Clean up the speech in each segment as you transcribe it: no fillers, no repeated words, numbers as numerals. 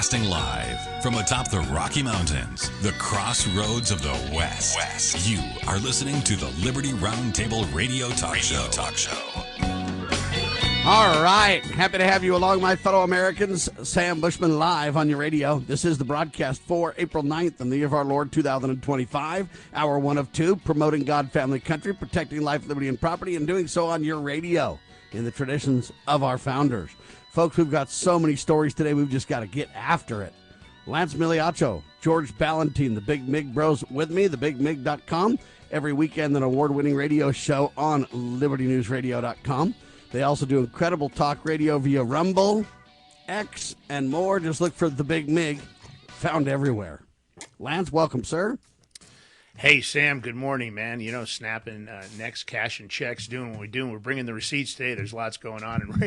Broadcasting live from atop the Rocky Mountains, the crossroads of the West. You are listening to the Liberty Roundtable Radio Talk Show. All right. Happy to have you along, my fellow Americans. Sam Bushman live on your radio. This is the broadcast for April 9th in the year of our Lord 2025. Hour 1 of 2, promoting God, family, country, protecting life, liberty, and property, and doing so on your radio in the traditions of our founders. Folks, we've got so many stories today, we've just got to get after it. Lance Migliaccio, George Balloutine, the Big Mig Bros with me, thebigmig.com. Every weekend, an award-winning radio show on libertynewsradio.com. They also do incredible talk radio via Rumble, X, and more. Just look for the Big Mig, found everywhere. Lance, welcome, sir. Hey, Sam, good morning, man. You know, snapping necks, cashing checks, doing what we do. We're bringing the receipts today. There's lots going on and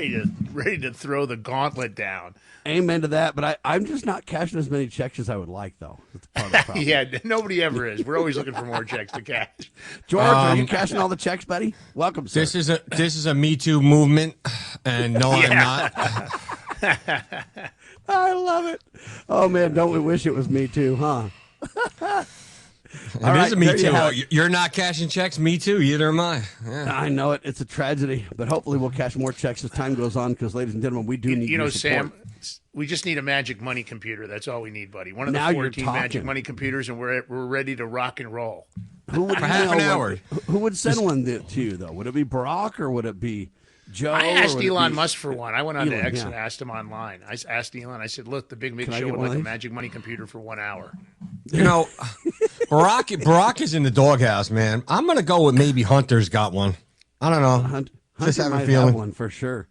ready to throw the gauntlet down. Amen to that, but I'm just not cashing as many checks as I would like, though. That's part of the problem. Yeah, nobody ever is. We're always looking for more checks to cash. George, are you cashing all the checks, buddy? Welcome, sir. This is a Me Too movement, and no, I'm not. I love it. Oh, man, don't we wish it was Me Too, huh? It is a Me Too. You're not cashing checks. Me too. Either am I. Yeah. I know it. It's a tragedy, but hopefully we'll cash more checks as time goes on because, ladies and gentlemen, we do need your support. Sam, we just need a magic money computer. That's all we need, buddy. One of now the 14 magic money computers, and we're ready to rock and roll. Who would for half an hour? Who would send one to you, though? Would it be Barack or would it be Joe? I asked Elon Musk for one. I went on to X and asked him online. I asked Elon, I said, look, the Big Mig Show would like a magic money computer for 1 hour. You know, Barack is in the doghouse, man. I'm going to go with maybe Hunter's got one. I don't know. Hunter just have might a feeling. Have one for sure.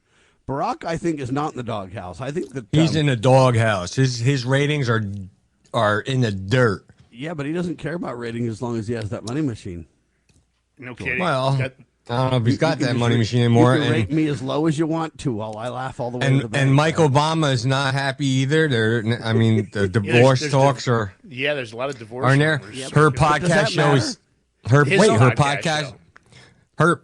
Barack, I think, is not in the doghouse. I think that he's in the doghouse. His ratings are in the dirt. Yeah, but he doesn't care about ratings as long as he has that money machine. No kidding. Well, I don't know if he's got that money machine anymore. You can rate me as low as you want to while I laugh all the way to the bank. And Mike Obama is not happy either. The divorce talks are. Yeah, there's a lot of divorce. Aren't there? Yep. Her podcast show is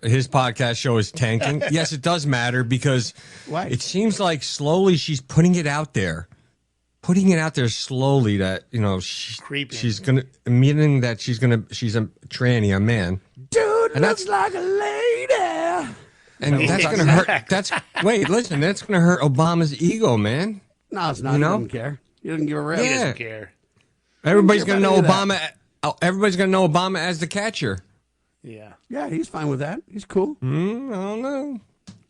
his podcast show is tanking. Yes, it does matter because it seems like slowly she's putting it out there. Putting it out there slowly that, you know, she's gonna meaning that she's a tranny, a man. Dude, and looks like a lady. And that's gonna hurt. That's gonna hurt Obama's ego, man. No, it's not. He doesn't care. He doesn't give a rip. He doesn't care. Everybody's gonna know Obama. Everybody's gonna know Obama as the catcher. Yeah. Yeah, he's fine with that. He's cool. I don't know.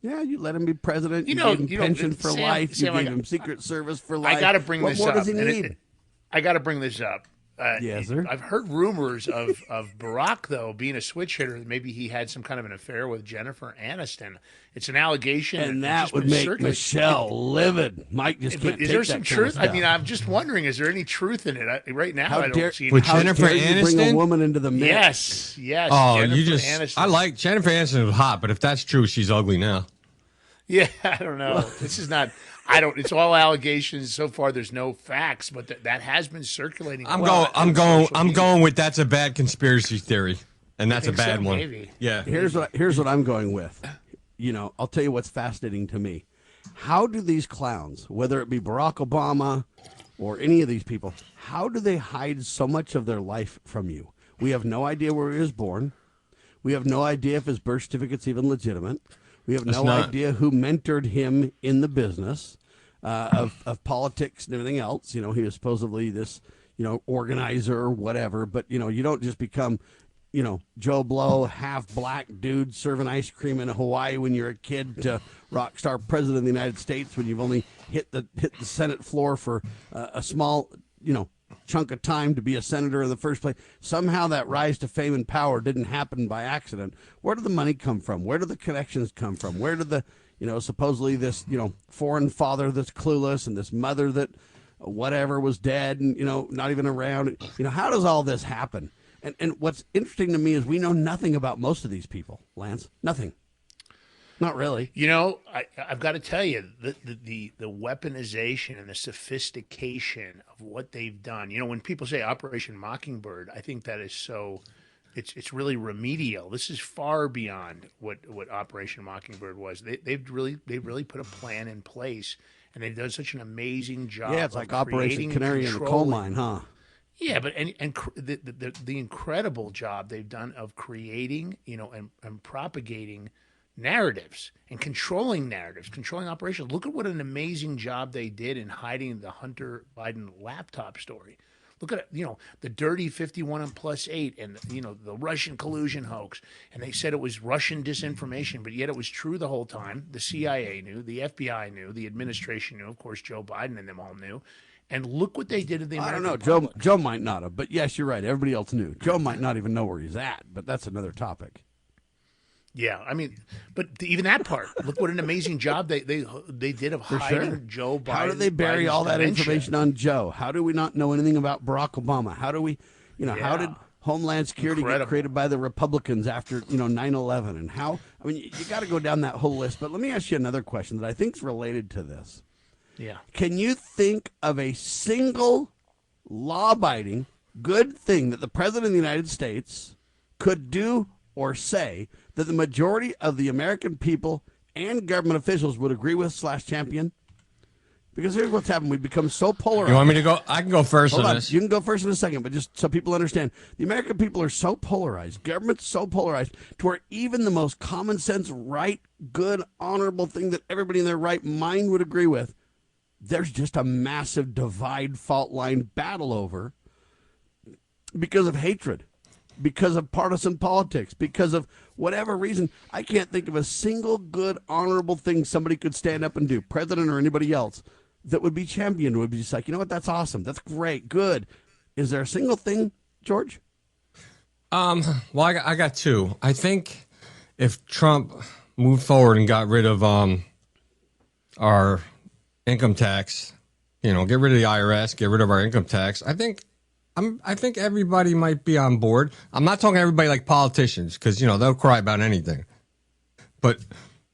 Yeah, you let him be president. You gave him pension for life. You gave him Secret Service for life. I got to bring this up. What more does he need? I got to bring this up. Yes, sir. I've heard rumors of Barack, though, being a switch hitter. Maybe he had some kind of an affair with Jennifer Aniston. It's an allegation. And that would make Michelle livid. Mike just can't take that. Is there some truth? Kind of I mean, I'm just wondering, is there any truth in it? Right now, I don't see with Jennifer Aniston? Bring a woman into the mix. Yes. Oh, Jennifer Aniston. I like Jennifer Aniston was hot, but if that's true, she's ugly now. Yeah, I don't know. This is not. It's all allegations so far. There's no facts, but that has been circulating. I'm going with that's a bad conspiracy theory, and that's a bad one. Maybe. Yeah. Here's what I'm going with. You know, I'll tell you what's fascinating to me. How do these clowns, whether it be Barack Obama or any of these people, how do they hide so much of their life from you? We have no idea where he was born. We have no idea if his birth certificate's even legitimate. We have no idea who mentored him in the business of politics and everything else. You know, he was supposedly this, organizer or whatever. But, you don't just become, Joe Blow, half black dude serving ice cream in Hawaii when you're a kid to rock star president of the United States when you've only hit the Senate floor for a small, chunk of time to be a senator in the first place. Somehow that rise to fame and power didn't happen by accident. Where did the money come from? Where did the connections come from? Where did the, supposedly this, foreign father that's clueless and this mother that whatever was dead and, not even around. How does all this happen? And what's interesting to me is we know nothing about most of these people, Lance. Nothing. Not really. I've got to tell you, the weaponization and the sophistication of what they've done. When people say Operation Mockingbird, I think that is so. It's really remedial. This is far beyond what Operation Mockingbird was. They've really put a plan in place, and they've done such an amazing job. Yeah, it's like Operation Canary in the Coal Mine, huh? Yeah, but the incredible job they've done of creating, and propagating narratives and controlling narratives, controlling operations. Look at what an amazing job they did in hiding the Hunter Biden laptop story. Look at the dirty 51+8 and the Russian collusion hoax, and they said it was Russian disinformation, but yet it was true the whole time. The CIA knew, the FBI knew, the administration knew, of course, Joe Biden and them all knew. And look what they did to the American public. Joe might not have, but yes, you're right. Everybody else knew. Joe might not even know where he's at, but that's another topic. Yeah, I mean, but even that part. Look what an amazing job they did of hiding Joe Biden. How do they bury all that information on Joe? How do we not know anything about Barack Obama? How do we, how did Homeland Security get created by the Republicans after 9/11? And how? I mean, you got to go down that whole list. But let me ask you another question that I think is related to this. Yeah. Can you think of a single law-abiding good thing that the President of the United States could do or say that the majority of the American people and government officials would agree with / champion? Because here's what's happened. We've become so polarized. You want me to go? I can go first on this. You can go first in a second, but just so people understand, the American people are so polarized, government's so polarized, to where even the most common sense, right, good, honorable thing that everybody in their right mind would agree with, there's just a massive divide, fault line battle over because of hatred, because of partisan politics, because of whatever reason. I can't think of a single good, honorable thing somebody could stand up and do, president or anybody else, that would be championed, would be just like, you know what, that's awesome, that's great, good. Is there a single thing, George? Well, I got two. I think if Trump moved forward and got rid of our income tax, get rid of the IRS, get rid of our income tax, I think everybody might be on board. I'm not talking everybody like politicians, because they'll cry about anything. But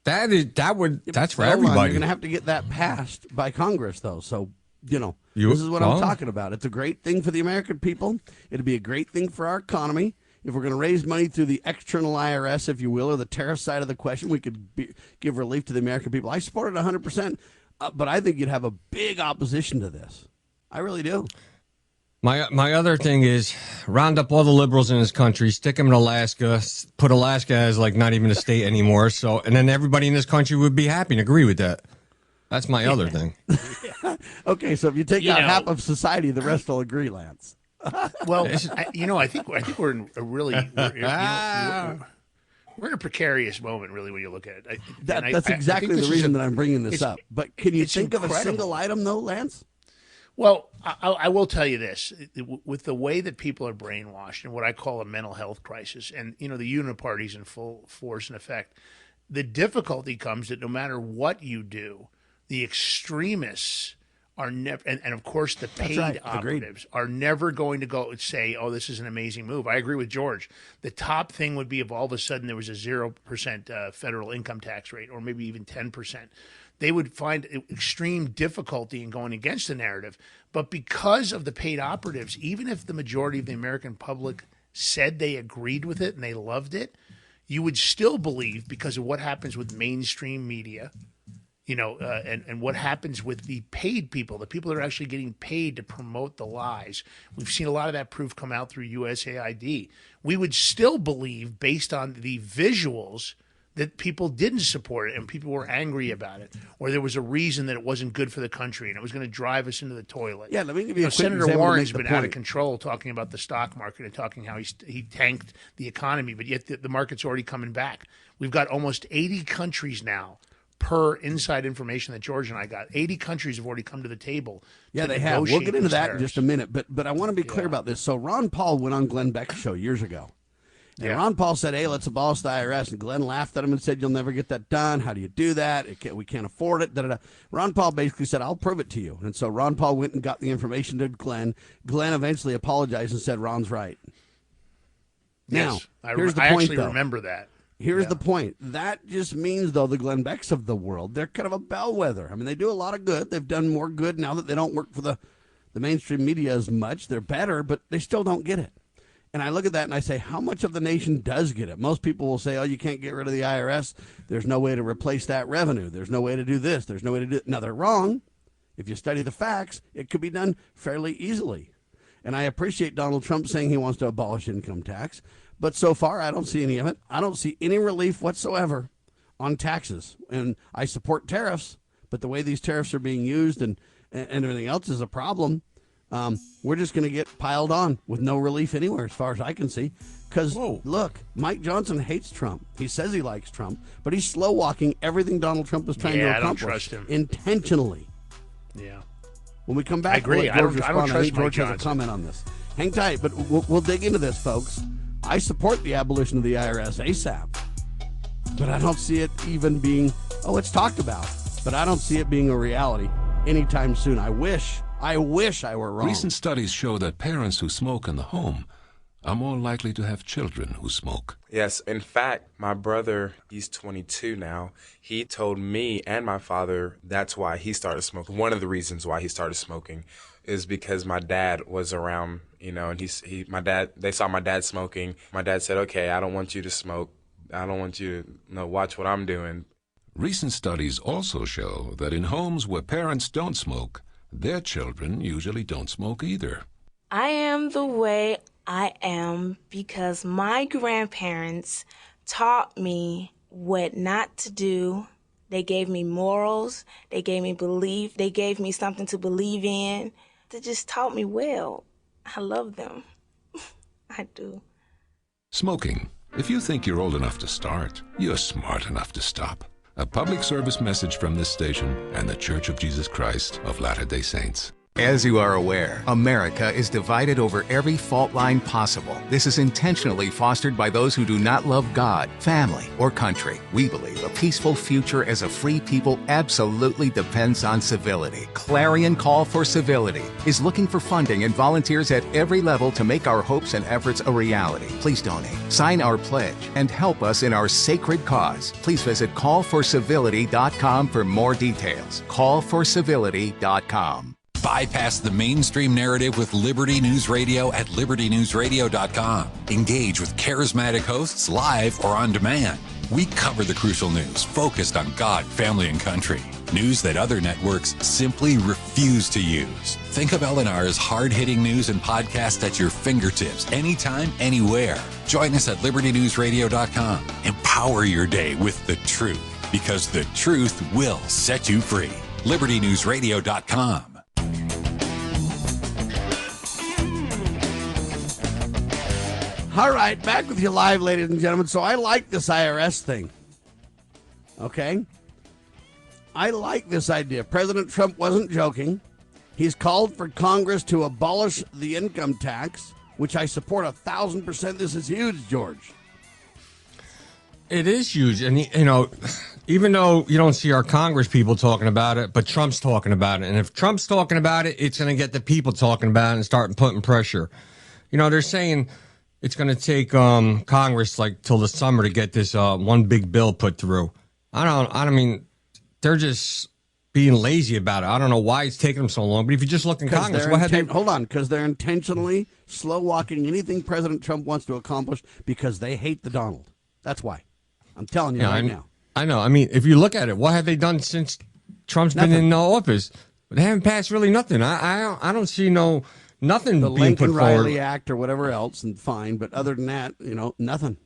that's for everybody. You're going to have to get that passed by Congress, though. So this is what I'm talking about. It's a great thing for the American people. It'd be a great thing for our economy. If we're going to raise money through the external IRS, if you will, or the tariff side of the question, we could give relief to the American people. I support it 100%. But I think you'd have a big opposition to this. I really do. My other thing is round up all the liberals in this country, stick them in Alaska, put Alaska as like not even a state anymore. So, and then everybody in this country would be happy and agree with that. That's my other thing. Okay, so if you take out half of society, the rest will agree, Lance. Well, I think we're in a really we're in a precarious moment, really, when you look at it. That's exactly the reason that I'm bringing this up. But can you think of a single item, though, Lance? Well, I will tell you this. With the way that people are brainwashed and what I call a mental health crisis, and, the uniparty's in full force and effect, the difficulty comes that no matter what you do, the extremists are never, and of course the paid operatives are never going to go and say, oh, this is an amazing move. I agree with George. The top thing would be if all of a sudden there was a 0% federal income tax rate, or maybe even 10%. They would find extreme difficulty in going against the narrative. But because of the paid operatives, even if the majority of the American public said they agreed with it and they loved it, you would still believe, because of what happens with mainstream media, and what happens with the paid people, the people that are actually getting paid to promote the lies. We've seen a lot of that proof come out through USAID. We would still believe, based on the visuals, that people didn't support it and people were angry about it, or there was a reason that it wasn't good for the country and it was going to drive us into the toilet. Yeah, let me give you a quick Senator example Warren's been out of control talking about the stock market and talking how he tanked the economy, but yet the market's already coming back. We've got almost 80 countries now, per inside information that George and I got. 80 countries have already come to the table. Yeah, they have. We'll get into that in just a minute, but I want to be clear about this. So Ron Paul went on Glenn Beck's show years ago. And Ron Paul said, hey, let's abolish the IRS. And Glenn laughed at him and said, you'll never get that done. How do you do that? We can't afford it. Da-da-da. Ron Paul basically said, I'll prove it to you. And so Ron Paul went and got the information to Glenn. Glenn eventually apologized and said, Ron's right. Yes. Now, here's the point, point, actually though. Remember that. Here's the point. That just means, though, the Glenn Becks of the world, they're kind of a bellwether. I mean, they do a lot of good. They've done more good now that they don't work for the mainstream media as much. They're better, but they still don't get it. And I look at that and I say, how much of the nation does get it? Most people will say, oh, you can't get rid of the IRS. There's no way to replace that revenue. There's no way to do this. There's no way to do it. Now, they're wrong. If you study the facts, it could be done fairly easily. And I appreciate Donald Trump saying he wants to abolish income tax. But so far, I don't see any of it. I don't see any relief whatsoever on taxes. And I support tariffs, but the way these tariffs are being used and everything else is a problem. We're just going to get piled on with no relief anywhere as far as I can see. Because, look, Mike Johnson hates Trump. He says he likes Trump, but he's slow-walking everything Donald Trump is trying to accomplish. I don't trust him. Intentionally. Yeah. When we come back, I agree. I don't trust George has a comment on this. Hang tight, but we'll dig into this, folks. I support the abolition of the IRS ASAP, but I don't see it even being, it's talked about, but I don't see it being a reality anytime soon. I wish I were wrong. Recent studies show that parents who smoke in the home are more likely to have children who smoke. Yes, in fact, my brother, he's 22 now. He told me and my father that's why he started smoking. One of the reasons why he started smoking is because my dad was around, and they saw my dad smoking. My dad said, okay, I don't want you to smoke. I don't want you to watch what I'm doing. Recent studies also show that in homes where parents don't smoke, their children usually don't smoke either. I am the way I am because my grandparents taught me what not to do. They gave me morals. They gave me belief. They gave me something to believe in. They just taught me well. I love them. I do. Smoking. If you think you're old enough to start, you're smart enough to stop. A public service message from this station and the Church of Jesus Christ of Latter-day Saints. As you are aware, America is divided over every fault line possible. This is intentionally fostered by those who do not love God, family, or country. We believe a peaceful future as a free people absolutely depends on civility. Clarion Call for Civility is looking for funding and volunteers at every level to make our hopes and efforts a reality. Please donate, sign our pledge, and help us in our sacred cause. Please visit callforcivility.com for more details. Callforcivility.com. Bypass the mainstream narrative with Liberty News Radio at libertynewsradio.com. Engage with charismatic hosts live or on demand. We cover the crucial news focused on God, family, and country. News that other networks simply refuse to use. Think of LNR's hard-hitting news and podcast at your fingertips, anytime, anywhere. Join us at libertynewsradio.com. Empower your day with the truth, because the truth will set you free. libertynewsradio.com. All right, back with you live, ladies and gentlemen. So I like this IRS thing. Okay? I like this idea. President Trump wasn't joking. He's called for Congress to abolish the income tax, which I support 1,000%. This is huge, George. It is huge. And, even though you don't see our Congress people talking about it, but Trump's talking about it. And if Trump's talking about it, it's going to get the people talking about it and start putting pressure. They're saying it's going to take Congress till the summer to get this one big bill put through. I mean, they're just being lazy about it. I don't know why it's taking them so long. But if you just look in Congress, hold on, because they're intentionally slow walking anything President Trump wants to accomplish because they hate the Donald. That's why. I'm telling you now. I know. I mean, if you look at it, what have they done since Trump's been in office? They haven't passed really nothing. I don't see nothing the being put forward. The Lincoln-Riley Act or whatever else, and fine. But other than that, nothing.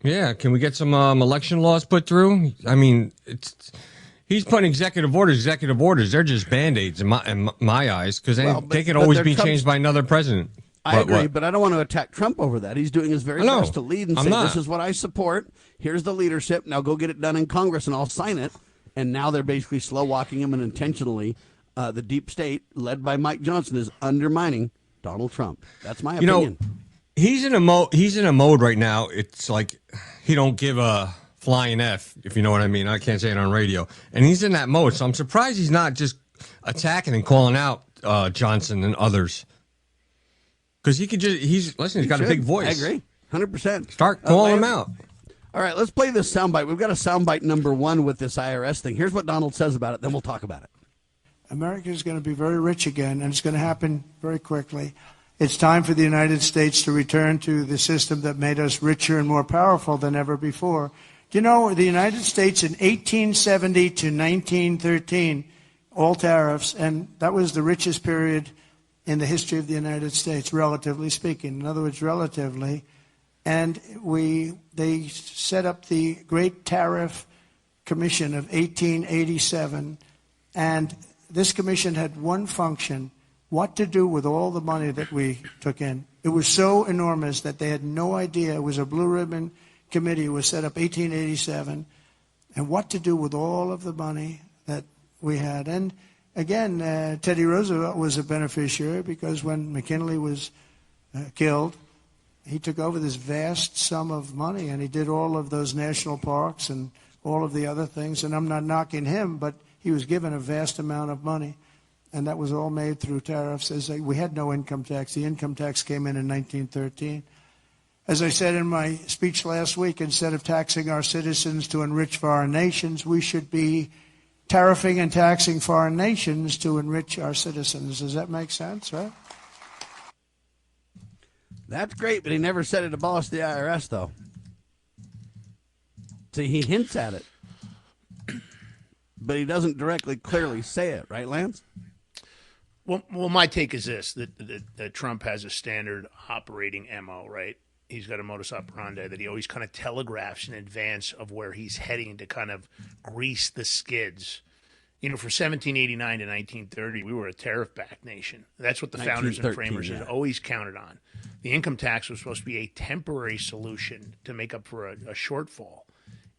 Yeah, can we get some election laws put through? I mean, he's putting executive orders. They're just Band-Aids in my eyes, because they could always be changed by another president. I agree, but I don't want to attack Trump over that. He's doing his very best to lead and say, this is what I support. Here's the leadership. Now go get it done in Congress, and I'll sign it. And now they're basically slow-walking him, and intentionally the deep state, led by Mike Johnson, is undermining Donald Trump. That's my opinion. He's in a mode right now. It's like he don't give a flying F, if you know what I mean. I can't say it on radio. And he's in that mode, so I'm surprised he's not just attacking and calling out Johnson and others. Because he's got a big voice. I agree, 100%. Start calling him out. All right, let's play this soundbite. We've got a soundbite number one with this IRS thing. Here's what Donald says about it, then we'll talk about it. America is going to be very rich again, and it's going to happen very quickly. It's time for the United States to return to the system that made us richer and more powerful than ever before. Do you know the United States in 1870 to 1913, all tariffs, and that was the richest period in the history of the United States, relatively speaking. In other words, relatively. And they set up the Great Tariff Commission of 1887, and this commission had one function: what to do with all the money that we took in. It was so enormous that they had no idea. It was a blue ribbon committee. It was set up 1887, and what to do with all of the money that we had. And again, Teddy Roosevelt was a beneficiary, because when McKinley was killed, he took over this vast sum of money, and he did all of those national parks and all of the other things. And I'm not knocking him, but he was given a vast amount of money. And that was all made through tariffs. We had no income tax. The income tax came in 1913. As I said in my speech last week, instead of taxing our citizens to enrich foreign nations, we should be tariffing and taxing foreign nations to enrich our citizens. Does that make sense, right? That's great, but he never said it abolished the IRS, though. See, he hints at it, but he doesn't directly, clearly say it, right, Lance? Well, my take is this, that Trump has a standard operating MO, right? He's got a modus operandi that he always kind of telegraphs in advance of where he's heading to kind of grease the skids. You know, for 1789 to 1930, we were a tariff-backed nation. That's what the founders and framers had always counted on. The income tax was supposed to be a temporary solution to make up for a shortfall.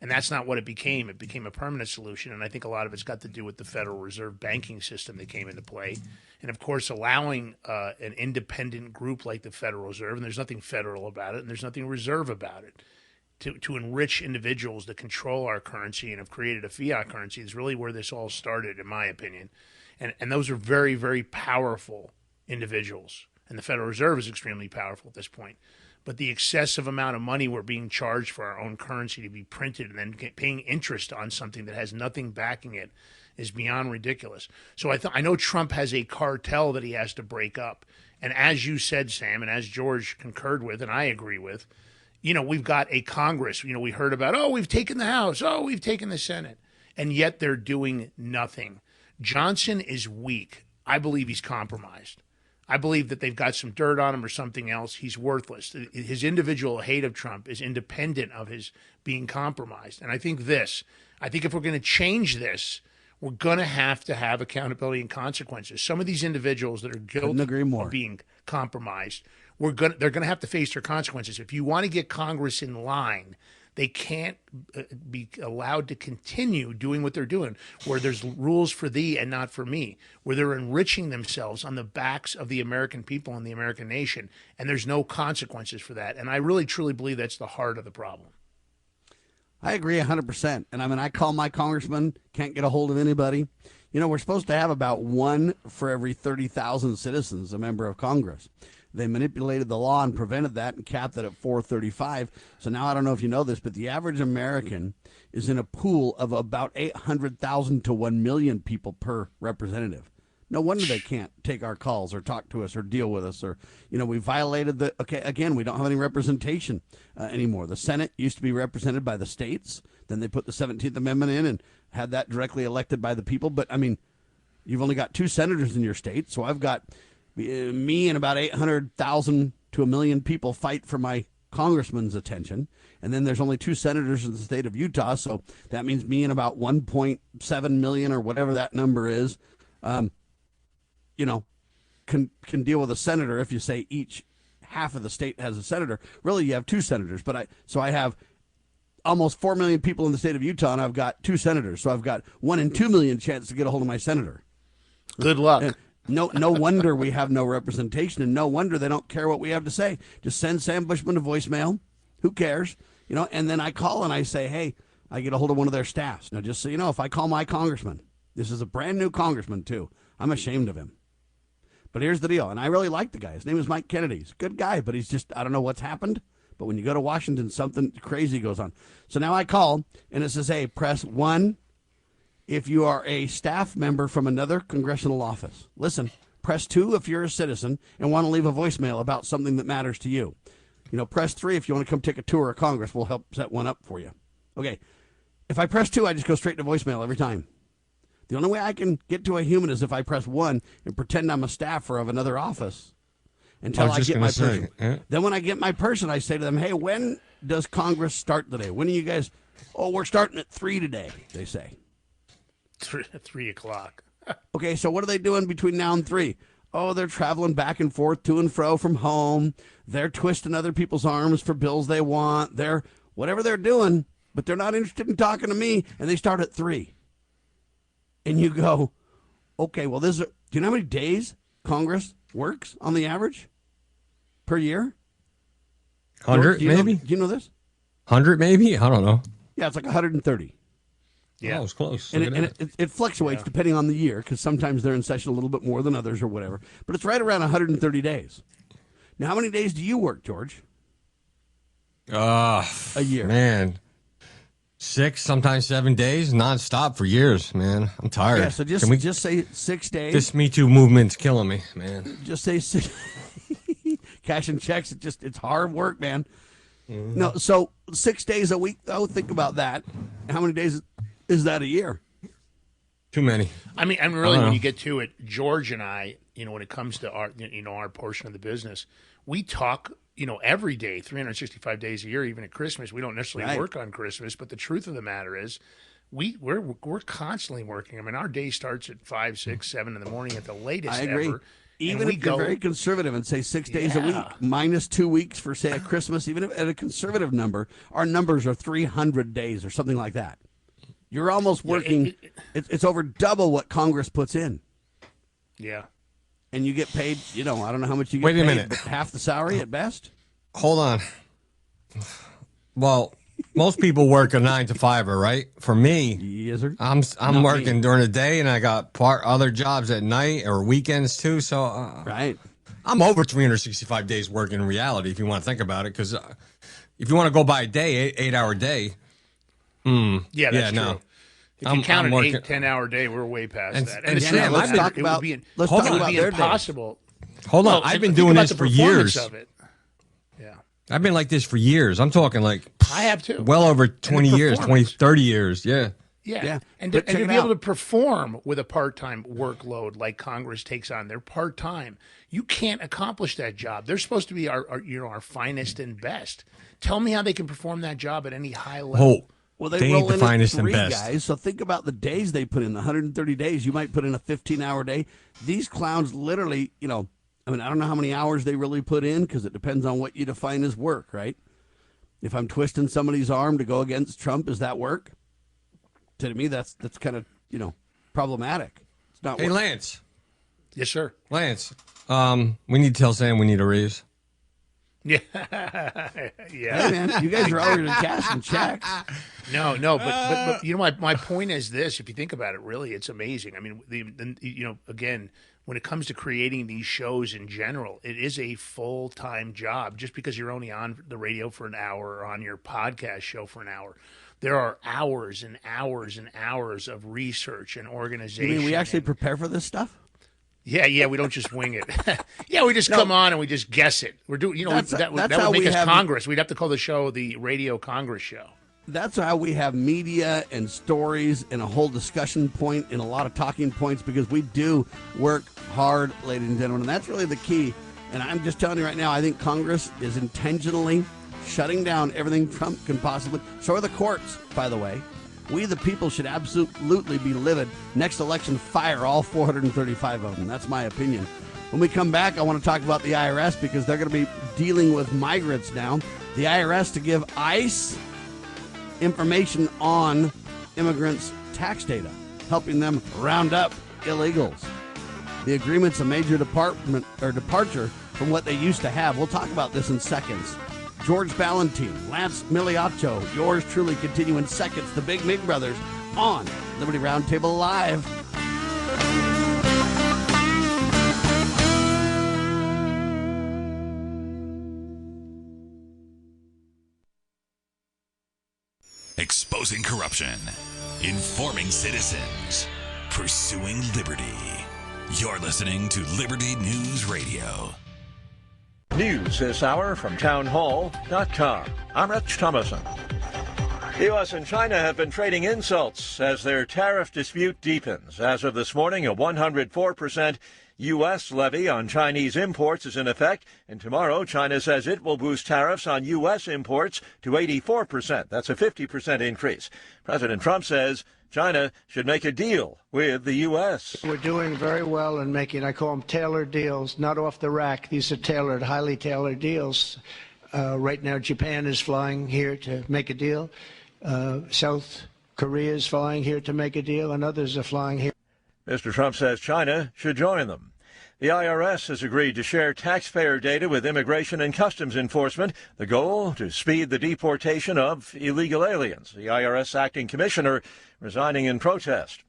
And that's not what it became. It became a permanent solution, and I think a lot of it's got to do with the Federal Reserve banking system that came into play. And, of course, allowing an independent group like the Federal Reserve, and there's nothing federal about it, and there's nothing reserve about it, to enrich individuals that control our currency and have created a fiat currency is really where this all started, in my opinion. And those are very, very powerful individuals. And the Federal Reserve is extremely powerful at this point. But the excessive amount of money we're being charged for our own currency to be printed and then paying interest on something that has nothing backing it is beyond ridiculous. So I know Trump has a cartel that he has to break up. And as you said, Sam, and as George concurred with, and I agree with, you know, we've got a Congress. You know, we heard about, we've taken the House. We've taken the Senate. And yet they're doing nothing. Johnson is weak. I believe he's compromised. I believe that they've got some dirt on him or something else. He's worthless. His individual hate of Trump is independent of his being compromised. And I think if we're going to change this, we're going to have accountability and consequences. Some of these individuals that are guilty of being compromised, they're going to have to face their consequences. If you want to get Congress in line, they can't be allowed to continue doing what they're doing, where there's rules for thee and not for me, where they're enriching themselves on the backs of the American people and the American nation, and there's no consequences for that. And I really, truly believe that's the heart of the problem. I agree 100%. And I mean, I call my congressman, can't get a hold of anybody. You know, we're supposed to have about one for every 30,000 citizens, a member of Congress. They manipulated the law and prevented that and capped it at 435. So now I don't know if you know this, but the average American is in a pool of about 800,000 to 1 million people per representative. No wonder they can't take our calls or talk to us or deal with us. Or, you know, we violated again, we don't have any representation anymore. The Senate used to be represented by the states. Then they put the 17th Amendment in and had that directly elected by the people. But, I mean, you've only got 2 senators in your state. So I've got me and about 800,000 to 1 million people fight for my congressman's attention. And then there's only 2 senators in the state of Utah. So that means me and about 1.7 million or whatever that number is, you know, can deal with a senator. If you say each half of the state has a senator, really you have 2 senators. But I have almost 4 million people in the state of Utah, and I've got 2 senators. So I've got 1 in 2 million chance to get a hold of my senator. Good luck. And no wonder we have no representation, and no wonder they don't care what we have to say. Just send Sam Bushman a voicemail. Who cares? You know, and then I call and I say, hey, I get a hold of one of their staffs. Now, just so you know, if I call my congressman, this is a brand new congressman too, I'm ashamed of him. But here's the deal, and I really like the guy. His name is Mike Kennedy. He's a good guy, but he's just, I don't know what's happened. But when you go to Washington, something crazy goes on. So now I call, and it says, hey, press 1 if you are a staff member from another congressional office. Listen, Press 2 if you're a citizen and want to leave a voicemail about something that matters to you. Press 3 if you want to come take a tour of Congress. We'll help set one up for you. Okay. If I press 2, I just go straight to voicemail every time. The only way I can get to a human is if I press 1 and pretend I'm a staffer of another office until I get my person. Yeah. Then when I get my person, I say to them, hey, when does Congress start today? When are you guys? Oh, we're starting at 3 today, they say. 3 o'clock. Okay, so what are they doing between now and 3? Oh, they're traveling back and forth to and fro from home. They're twisting other people's arms for bills they want. They're whatever they're doing, but they're not interested in talking to me, and they start at 3. And you go, okay, well, do you know how many days Congress works on the average per year? 100, maybe? Do you know this? 100, maybe? I don't know. Yeah, it's like 130. Yeah, it was close. And it fluctuates depending on the year, because sometimes they're in session a little bit more than others or whatever. But it's right around 130 days. Now, how many days do you work, George? A year. Man. 6, sometimes 7 days, nonstop for years, man. I'm tired. Yeah, so just say 6 days. This Me Too movement's killing me, man. Just say 6. Cashing checks, it's hard work, man. Mm-hmm. No, so 6 days a week, though, think about that. How many days is that a year? Too many. I mean, really, when you get to it, George and I, when it comes to our portion of the business, we talk, every day, 365 days a year, even at Christmas. We don't necessarily work on Christmas, but the truth of the matter is, we're constantly working. I mean, our day starts at 5, 6, 7 in the morning at the latest. I agree. Ever. Even if you're very conservative and say 6 days a week, minus 2 weeks for, say, a Christmas, even if at a conservative number, our numbers are 300 days or something like that. You're almost working, it's over double what Congress puts in. Yeah. And you get paid, I don't know how much you get paid. Wait a minute. But half the salary at best? Hold on. Well, most people work a 9 to 5er, right? For me, yes, sir. I'm working during the day, and I got other jobs at night or weekends too. So right, I'm over 365 days working in reality. If you want to think about it, because if you want to go by a day, 8-hour day. That's true. No. If you count an 8-10-hour day, we're way past that. And Sam, let's talk about their impossible. Hold on, I've been doing this for years. Of it. I've been like this for years. I'm talking like I have too. Well over 20 years, 20, 30 years. Yeah. And to be able to perform with a part-time workload like Congress takes on, they're part-time. You can't accomplish that job. They're supposed to be our finest and best. Tell me how they can perform that job at any high level. Well, they roll in finest and best guys. So think about the days they put in. The 130 days. You might put in a 15-hour day. These clowns literally, I don't know how many hours they really put in, because it depends on what you define as work, right? If I'm twisting somebody's arm to go against Trump, is that work? To me, that's kind of, problematic. It's not work. Hey, Lance. Yes, sir. Lance, we need to tell Sam we need a raise. Yeah. Hey, man, you guys are already cashing checks. No, but my point is this: if you think about it, really, it's amazing. I mean, again, when it comes to creating these shows in general, it is a full-time job. Just because you're only on the radio for an hour or on your podcast show for an hour, there are hours and hours and hours of research and organization. You mean we actually prepare for this stuff? Yeah, we don't just wing it. We just come on and we just guess it. We're doing, that would make us Congress. We'd have to call the show the Radio Congress Show. That's how we have media and stories and a whole discussion point and a lot of talking points, because we do work hard, ladies and gentlemen, and that's really the key. And I'm just telling you right now, I think Congress is intentionally shutting down everything Trump can possibly. So are the courts, by the way. We, the people, should absolutely be livid. Next election, fire all 435 of them. That's my opinion. When we come back, I want to talk about the IRS, because they're going to be dealing with migrants now. The IRS to give ICE information on immigrants' tax data, helping them round up illegals. The agreement's a major departure from what they used to have. We'll talk about this in seconds. George Balloutine, Lance Migliaccio, yours truly, continue in seconds. The Big Mig Brothers on Liberty Roundtable Live. Exposing corruption, informing citizens, pursuing liberty. You're listening to Liberty News Radio. News this hour from townhall.com. I'm Rich Thomason. The U.S. and China have been trading insults as their tariff dispute deepens. As of this morning, a 104% U.S. levy on Chinese imports is in effect, and tomorrow China says it will boost tariffs on U.S. imports to 84%. That's a 50% increase. President Trump says China should make a deal with the U.S. We're doing very well in making, I call them tailored deals, not off the rack. These are tailored, highly tailored deals. Right now, Japan is flying here to make a deal. South Korea is flying here to make a deal, and others are flying here. Mr. Trump says China should join them. The IRS has agreed to share taxpayer data with Immigration and Customs Enforcement. The goal, to speed the deportation of illegal aliens. The IRS acting commissioner resigning in protest.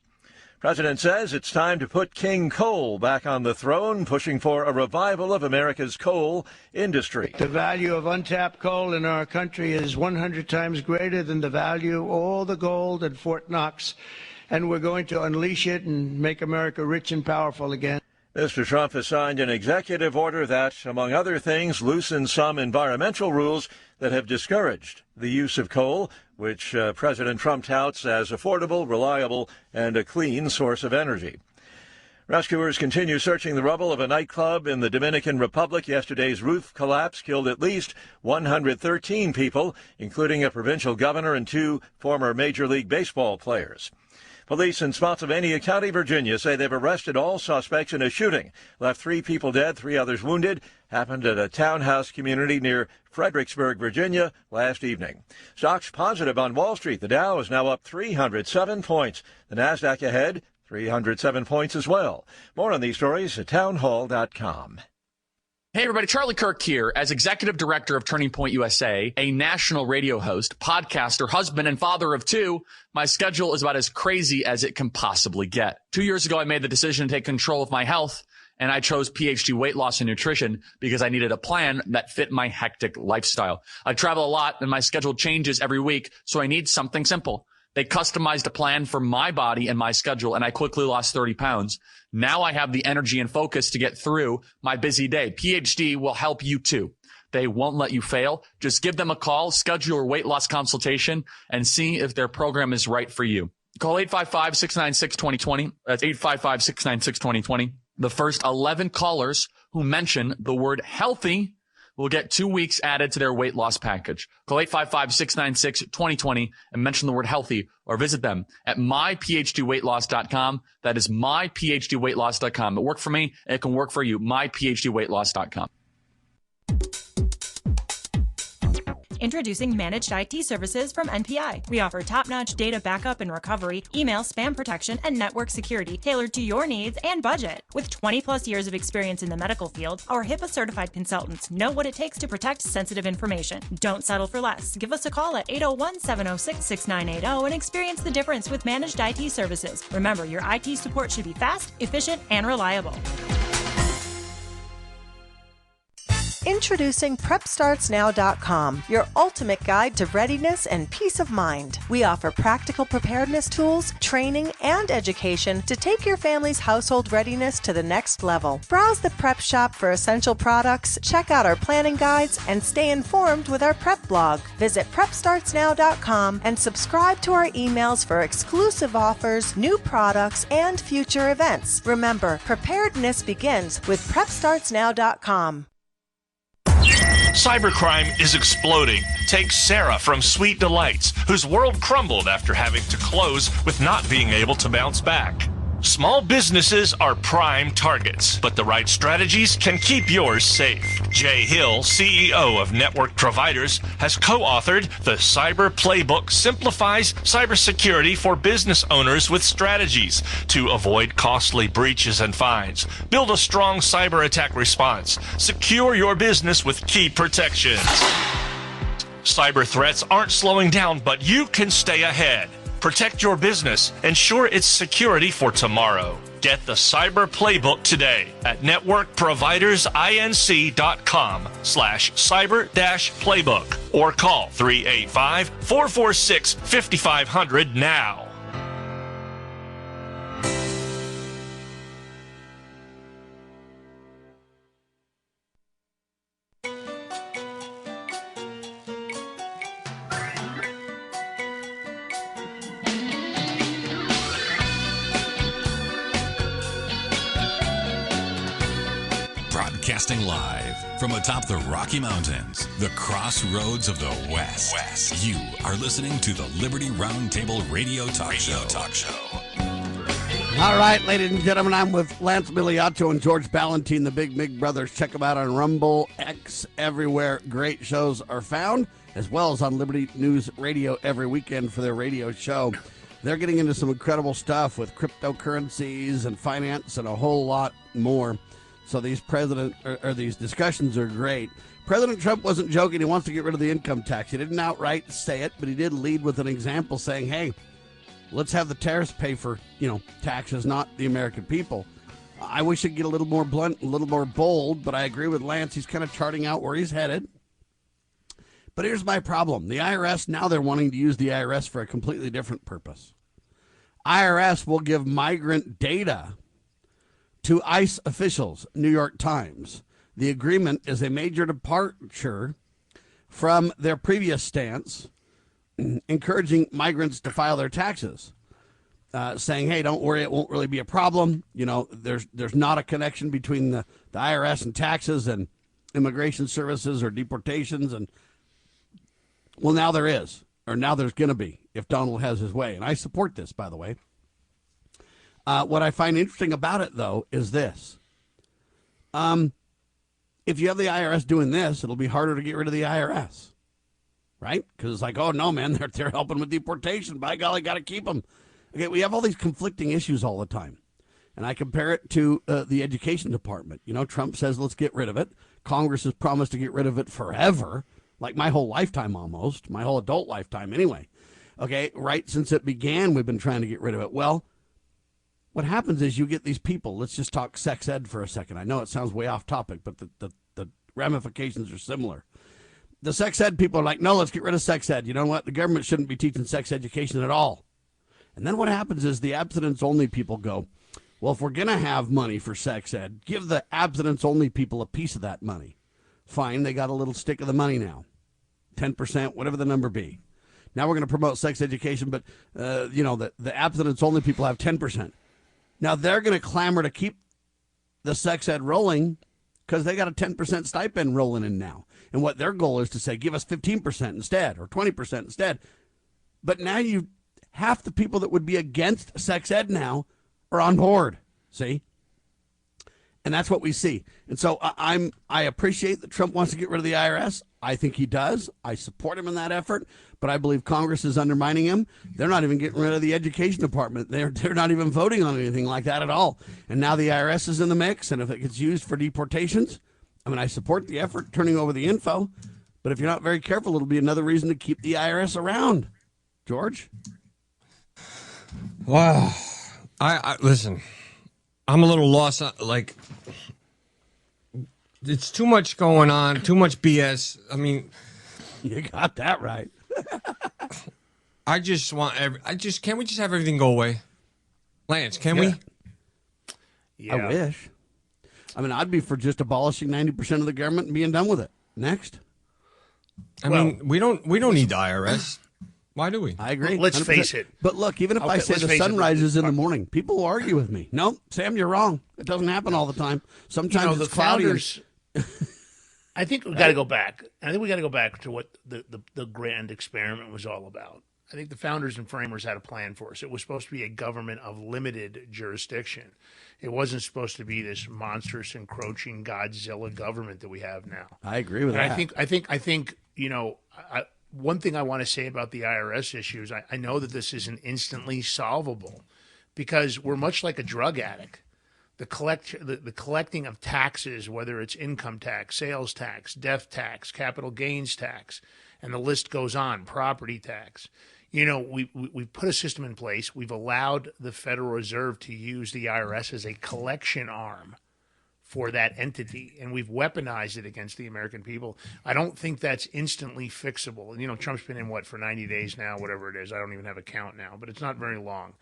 President says it's time to put King Coal back on the throne, pushing for a revival of America's coal industry. The value of untapped coal in our country is 100 times greater than the value of all the gold at Fort Knox, and we're going to unleash it and make America rich and powerful again. Mr. Trump has signed an executive order that, among other things, loosens some environmental rules that have discouraged the use of coal, which President Trump touts as affordable, reliable, and a clean source of energy. Rescuers continue searching the rubble of a nightclub in the Dominican Republic. Yesterday's roof collapse killed at least 113 people, including a provincial governor and 2 former Major League Baseball players. Police in Spotsylvania County, Virginia, say they've arrested all suspects in a shooting. Left 3 people dead, 3 others wounded. Happened at a townhouse community near Fredericksburg, Virginia, last evening. Stocks positive on Wall Street. The Dow is now up 307 points. The Nasdaq ahead, 307 points as well. More on these stories at townhall.com. Hey everybody, Charlie Kirk here. As executive director of Turning Point USA, a national radio host, podcaster, husband, and father of 2, my schedule is about as crazy as it can possibly get. 2 years ago, I made the decision to take control of my health, and I chose PhD Weight Loss and Nutrition because I needed a plan that fit my hectic lifestyle. I travel a lot, and my schedule changes every week, so I need something simple. They customized a plan for my body and my schedule, and I quickly lost 30 pounds. Now I have the energy and focus to get through my busy day. PhD will help you too. They won't let you fail. Just give them a call, schedule your weight loss consultation, and see if their program is right for you. Call 855-696-2020. That's 855-696-2020. The first 11 callers who mention the word healthy will get 2 weeks added to their weight loss package. Call 855-696-2020 and mention the word healthy, or visit them at myphdweightloss.com. That is myphdweightloss.com. It worked for me, and it can work for you. myphdweightloss.com. Introducing Managed IT Services from NPI. We offer top-notch data backup and recovery, email spam protection, and network security tailored to your needs and budget. With 20-plus years of experience in the medical field, our HIPAA-certified consultants know what it takes to protect sensitive information. Don't settle for less. Give us a call at 801-706-6980 and experience the difference with Managed IT Services. Remember, your IT support should be fast, efficient, and reliable. Introducing PrepStartsNow.com, your ultimate guide to readiness and peace of mind. We offer practical preparedness tools, training, and education to take your family's household readiness to the next level. Browse the prep shop for essential products, check out our planning guides, and stay informed with our prep blog. Visit PrepStartsNow.com and subscribe to our emails for exclusive offers, new products, and future events. Remember, preparedness begins with PrepStartsNow.com. Cybercrime is exploding. Take Sarah from Sweet Delights, whose world crumbled after having to close with not being able to bounce back. Small businesses are prime targets, but the right strategies can keep yours safe. Jay Hill, CEO of Network Providers, has co-authored The Cyber Playbook Simplifies Cybersecurity for Business Owners with Strategies to avoid costly breaches and fines. Build a strong cyber attack response. Secure your business with key protections. Cyber threats aren't slowing down, but you can stay ahead. Protect your business. Ensure its security for tomorrow. Get the Cyber Playbook today at networkprovidersinc.com/cyber-playbook or call 385-446-5500 now. Broadcasting live from atop the Rocky Mountains, the crossroads of the West. You are listening to the Liberty Roundtable Radio Talk Show. All right, ladies and gentlemen, I'm with Lance Migliaccio and George Balloutine, the Big Mig Brothers. Check them out on Rumble, X, everywhere great shows are found, as well as on Liberty News Radio every weekend for their radio show. They're getting into some incredible stuff with cryptocurrencies and finance and a whole lot more. So these these discussions are great. President Trump wasn't joking. He wants to get rid of the income tax. He didn't outright say it, but he did lead with an example saying, hey, let's have the tariffs pay for, taxes, not the American people. I wish he'd get a little more blunt, a little more bold, but I agree with Lance. He's kind of charting out where he's headed. But here's my problem. The IRS, now they're wanting to use the IRS for a completely different purpose. IRS will give migrant data to ICE officials, New York Times. The agreement is a major departure from their previous stance, encouraging migrants to file their taxes, saying, hey, don't worry, it won't really be a problem. There's not a connection between the IRS and taxes and immigration services or deportations. And, well, now there is, or now there's going to be, if Donald has his way. And I support this, by the way. What I find interesting about it, though, is this. If you have the IRS doing this, it'll be harder to get rid of the IRS. Right? Because it's like, oh, no, man, they're helping with deportation. By golly, got to keep them. Okay, we have all these conflicting issues all the time. And I compare it to the education department. Trump says, let's get rid of it. Congress has promised to get rid of it forever, like my whole lifetime almost, my whole adult lifetime anyway. Okay, right since it began, we've been trying to get rid of it. Well, what happens is you get these people. Let's just talk sex ed for a second. I know it sounds way off topic, but the ramifications are similar. The sex ed people are like, no, let's get rid of sex ed. You know what? The government shouldn't be teaching sex education at all. And then what happens is the abstinence-only people go, well, if we're going to have money for sex ed, give the abstinence-only people a piece of that money. Fine, they got a little stick of the money now, 10%, whatever the number be. Now we're going to promote sex education, but, the abstinence-only people have 10%. Now they're going to clamor to keep the sex ed rolling because they got a 10% stipend rolling in now. And what their goal is to say, give us 15% instead or 20% instead. But now half the people that would be against sex ed now are on board. See? And that's what we see. And so I appreciate that Trump wants to get rid of the IRS. I think he does. I support him in that effort. But I believe Congress is undermining him. They're not even getting rid of the education department. They're not even voting on anything like that at all. And now the IRS is in the mix. And if it gets used for deportations, I support the effort, turning over the info. But if you're not very careful, it'll be another reason to keep the IRS around. George? Wow. I listen, I'm a little lost. It's too much going on, too much BS. You got that right. I just want can't we just have everything go away? Lance, can we? Yeah. I wish. I'd be for just abolishing 90% of the government and being done with it. Next. We don't need the IRS. Why do we? I agree. Let's face it. But look, even if I say the sun rises in the morning, people will argue with me. No, Sam, you're wrong. It doesn't happen all the time. Sometimes it's cloudy. I think we've got to go back. I think we got to go back to what the grand experiment was all about. I think the founders and framers had a plan for us. It was supposed to be a government of limited jurisdiction. It wasn't supposed to be this monstrous, encroaching Godzilla government that we have now. I agree with that. I think one thing I want to say about the IRS issue is I know that this isn't instantly solvable because we're much like a drug addict. The collecting of taxes, whether it's income tax, sales tax, death tax, capital gains tax, and the list goes on, property tax. We've put a system in place. We've allowed the Federal Reserve to use the IRS as a collection arm for that entity, and we've weaponized it against the American people. I don't think that's instantly fixable. Trump's been in, for 90 days now, whatever it is. I don't even have a count now, but it's not very long.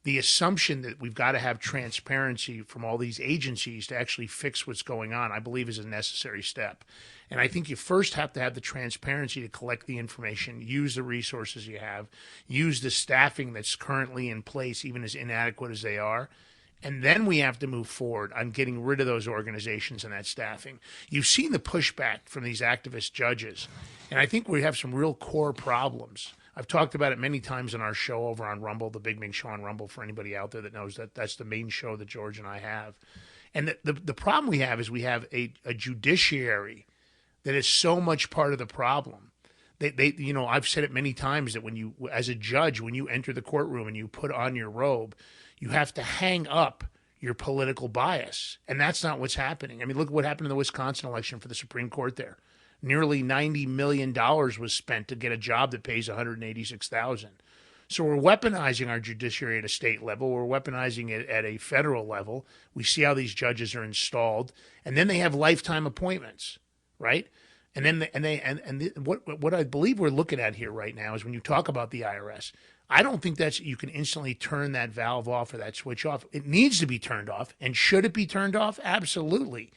The assumption that we've got to have transparency from all these agencies to actually fix what's going on, I believe, is a necessary step. And I think you first have to have the transparency to collect the information, use the resources you have, use the staffing that's currently in place, even as inadequate as they are, And then we have to move forward on getting rid of those organizations and that staffing. You've seen the pushback from these activist judges. And I think we have some real core problems. I've talked about it many times on our show over on Rumble, the Big Mig Show on Rumble, for anybody out there that knows that that's the main show that George and I have. And the problem we have is we have a judiciary that is so much part of the problem. They you know, I've said it many times that when you, as a judge, when you enter the courtroom and you put on your robe, you have to hang up your political bias. And that's not what's happening. I mean, look at what happened in the Wisconsin election for the Supreme Court there. Nearly $90 million was spent to get a job that pays $186,000. So we're weaponizing our judiciary at a state level. We're weaponizing it at a federal level. We see how these judges are installed, and then they have lifetime appointments, right? And then what I believe we're looking at here right now is when you talk about the IRS, I don't think that's you can instantly turn that valve off or that switch off. It needs to be turned off, and should it be turned off? Absolutely.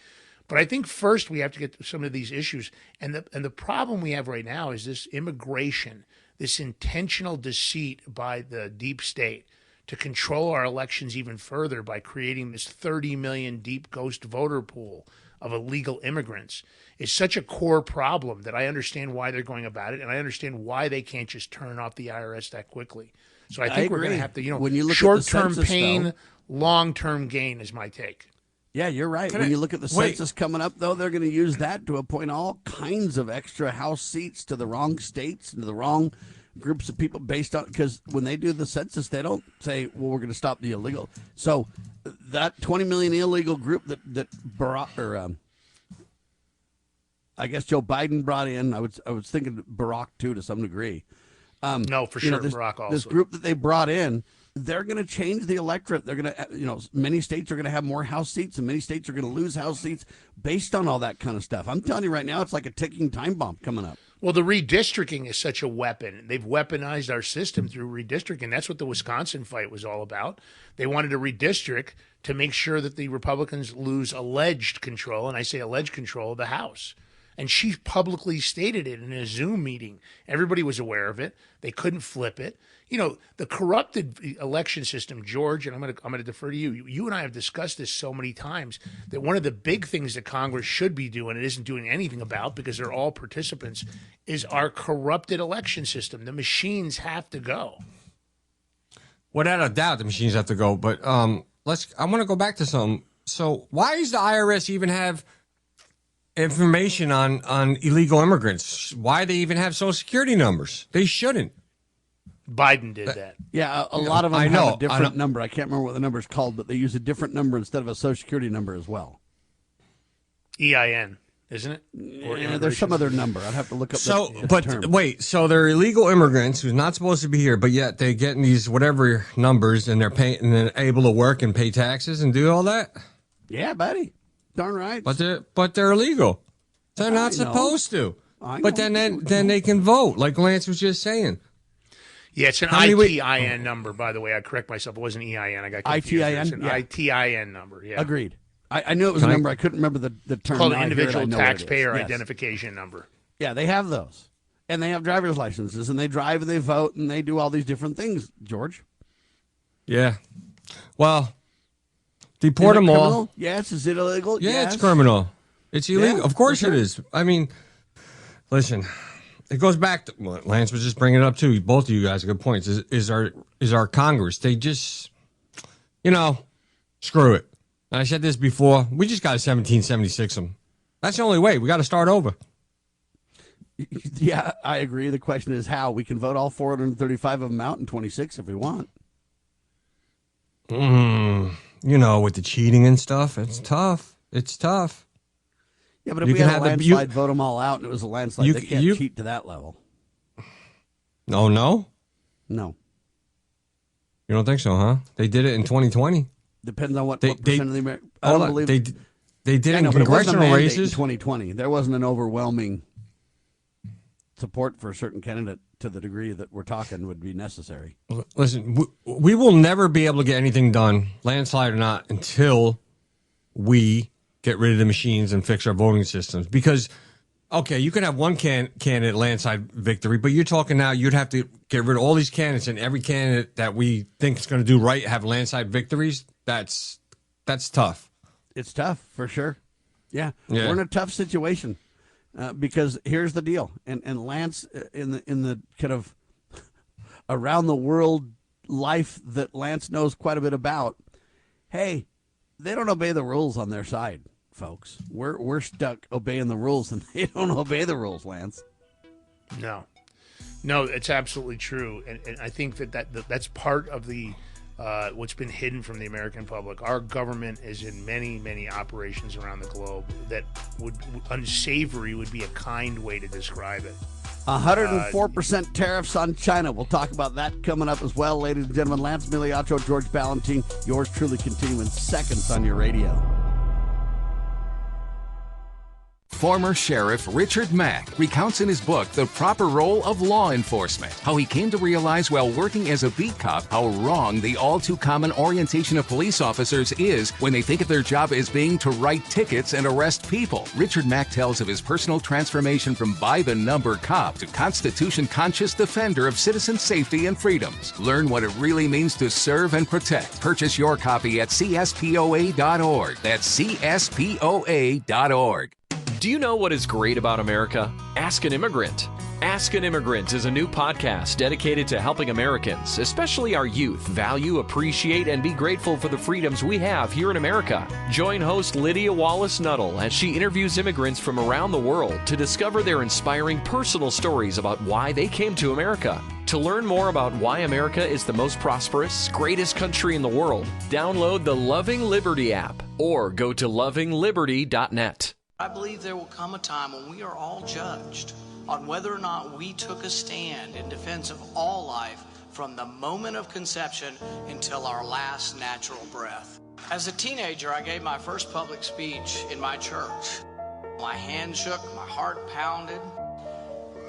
But I think first we have to get to some of these issues, and the problem we have right now is this immigration, this intentional deceit by the deep state to control our elections even further by creating this 30 million deep ghost voter pool of illegal immigrants is such a core problem that I understand why they're going about it, and I understand why they can't just turn off the IRS that quickly. So I think we're going to have to, when you look short-term at the census, pain, long-term gain is my take. Yeah, you're right. When you look at the census coming up, though, they're going to use that to appoint all kinds of extra House seats to the wrong states and to the wrong groups of people based on, because when they do the census, they don't say, well, we're going to stop the illegal. So that 20 million illegal group that Barack, or I guess Joe Biden brought in, I was thinking Barack too to some degree. No, for sure, Barack also. This group that they brought in, they're going to change the electorate. They're going to, many states are going to have more House seats, and many states are going to lose House seats based on all that kind of stuff. I'm telling you right now, it's like a ticking time bomb coming up. Well, the redistricting is such a weapon. They've weaponized our system through redistricting. That's what the Wisconsin fight was all about. They wanted to redistrict to make sure that the Republicans lose alleged control, and I say alleged control, of the House. And she publicly stated it in a Zoom meeting. Everybody was aware of it. They couldn't flip it. You know, the corrupted election system, George, and I'm going to defer to you. You and I have discussed this so many times that one of the big things that Congress should be doing and isn't doing anything about because they're all participants is our corrupted election system. The machines have to go. Without a doubt, the machines have to go. But I want to go back to something. So why does the IRS even have information on illegal immigrants? Why they even have Social Security numbers? They shouldn't. Biden did that. Yeah, a lot of them have a different number. I can't remember what the number is called, but they use a different number instead of a Social Security number as well. EIN, isn't it? Yeah, there's some other number. I'd have to look up term. Wait, so they're illegal immigrants who's not supposed to be here, but yet they're getting these whatever numbers and they're paying and they're able to work and pay taxes and do all that? Yeah, buddy. Darn right. But they're illegal. They're not supposed to. But then they can vote, like Lance was just saying. Yeah, it's an ITIN number, by the way. I correct myself. It wasn't EIN. I got confused. ITIN? It's an ITIN number, yeah. Agreed. I knew it was a number. I couldn't remember the term. It's called an individual taxpayer identification number. Yeah, they have those. And they have driver's licenses, and they drive and they vote, and they do all these different things, George. Yeah. Well, deport them all. Yes. Is it illegal? Yeah, yes. It's criminal. It's illegal. Yeah, of course sure. it is. I mean, listen, it goes back to what Lance was just bringing it up too. Both of you guys have good points. Is our Congress? They just, screw it. And I said this before. We just got to 1776 them. That's the only way. We got to start over. Yeah, I agree. The question is how. We can vote all 435 of them out in 26 if we want. With the cheating and stuff, it's tough. It's tough. Yeah, but if we had a landslide, vote them all out, and it was a landslide, they can't cheat to that level. Oh, no? No. You don't think so, huh? They did it in 2020. Depends on what percent of the American. I don't believe they did in congressional races. In 2020, there wasn't an overwhelming support for a certain candidate to the degree that we're talking would be necessary. Listen, we will never be able to get anything done, landslide or not, until we get rid of the machines and fix our voting systems. Because, okay, you can have one candidate landslide victory, but you're talking now you'd have to get rid of all these candidates, and every candidate that we think is going to do right have landslide victories. that's tough. It's tough for sure. Yeah. Yeah. We're in a tough situation because here's the deal. And Lance, in the kind of around the world life that Lance knows quite a bit about, hey, they don't obey the rules on their side, folks. We're stuck obeying the rules, and they don't obey the rules, Lance. No, it's absolutely true, and I think that's part of the what's been hidden from the American public. Our government is in many operations around the globe that would unsavory would be a kind way to describe it. 104% tariffs on China. We'll talk about that coming up as well, ladies and gentlemen. Lance Migliaccio, George Balloutine, yours truly, continuing seconds on your radio. Former Sheriff Richard Mack recounts in his book The Proper Role of Law Enforcement how he came to realize while working as a beat cop how wrong the all-too-common orientation of police officers is when they think of their job as being to write tickets and arrest people. Richard Mack tells of his personal transformation from by-the-number cop to Constitution-conscious defender of citizen safety and freedoms. Learn what it really means to serve and protect. Purchase your copy at cspoa.org. That's cspoa.org. Do you know what is great about America? Ask an Immigrant. Ask an Immigrant is a new podcast dedicated to helping Americans, especially our youth, value, appreciate, and be grateful for the freedoms we have here in America. Join host Lydia Wallace-Nuttall as she interviews immigrants from around the world to discover their inspiring personal stories about why they came to America. To learn more about why America is the most prosperous, greatest country in the world, download the Loving Liberty app or go to lovingliberty.net. I believe there will come a time when we are all judged on whether or not we took a stand in defense of all life from the moment of conception until our last natural breath. As a teenager, I gave my first public speech in my church. My hand shook, my heart pounded.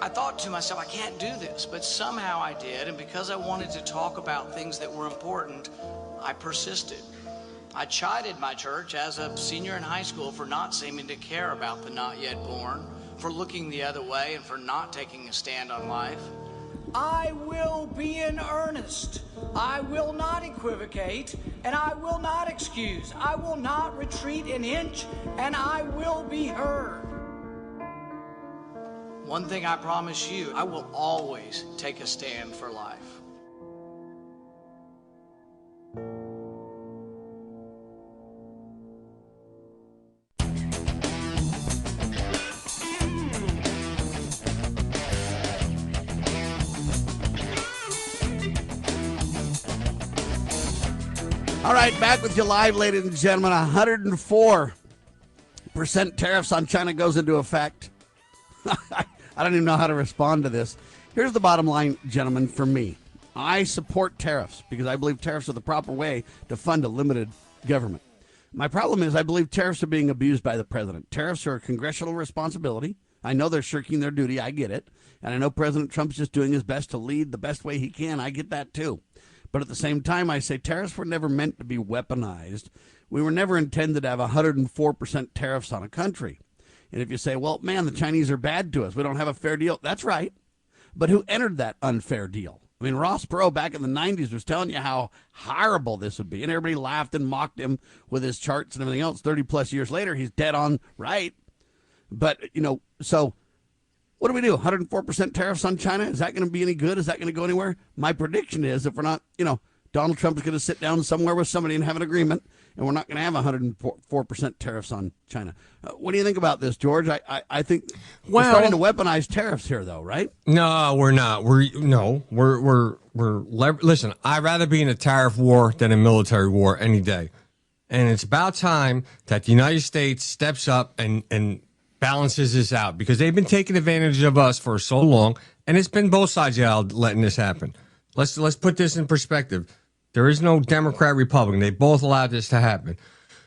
I thought to myself, I can't do this, but somehow I did, and because I wanted to talk about things that were important, I persisted. I chided my church as a senior in high school for not seeming to care about the not yet born, for looking the other way, and for not taking a stand on life. I will be in earnest. I will not equivocate, and I will not excuse. I will not retreat an inch, and I will be heard. One thing I promise you, I will always take a stand for life. All right, back with you live, ladies and gentlemen. 104% tariffs on China goes into effect. I don't even know how to respond to this. Here's the bottom line, gentlemen, for me. I support tariffs because I believe tariffs are the proper way to fund a limited government. My problem is I believe tariffs are being abused by the president. Tariffs are a congressional responsibility. I know they're shirking their duty. I get it. And I know President Trump's just doing his best to lead the best way he can. I get that, too. But at the same time, I say tariffs were never meant to be weaponized. We were never intended to have 104% tariffs on a country. And if you say, well, man, the Chinese are bad to us, we don't have a fair deal, that's right. But who entered that unfair deal? I mean, Ross Perot back in the 90s was telling you how horrible this would be. And everybody laughed and mocked him with his charts and everything else. 30 plus years later, he's dead on right. But, so what do we do? 104% tariffs on China? Is that going to be any good? Is that going to go anywhere? My prediction is if we're not, Donald Trump is going to sit down somewhere with somebody and have an agreement, and we're not going to have 104% tariffs on China. What do you think about this, George? I think we're starting to weaponize tariffs here, though, right? No, we're not. Listen, I'd rather be in a tariff war than a military war any day. And it's about time that the United States steps up and balances this out, because they've been taking advantage of us for so long, and it's been both sides letting this happen. Let's put this in perspective. There is no Democrat, Republican. They both allowed this to happen.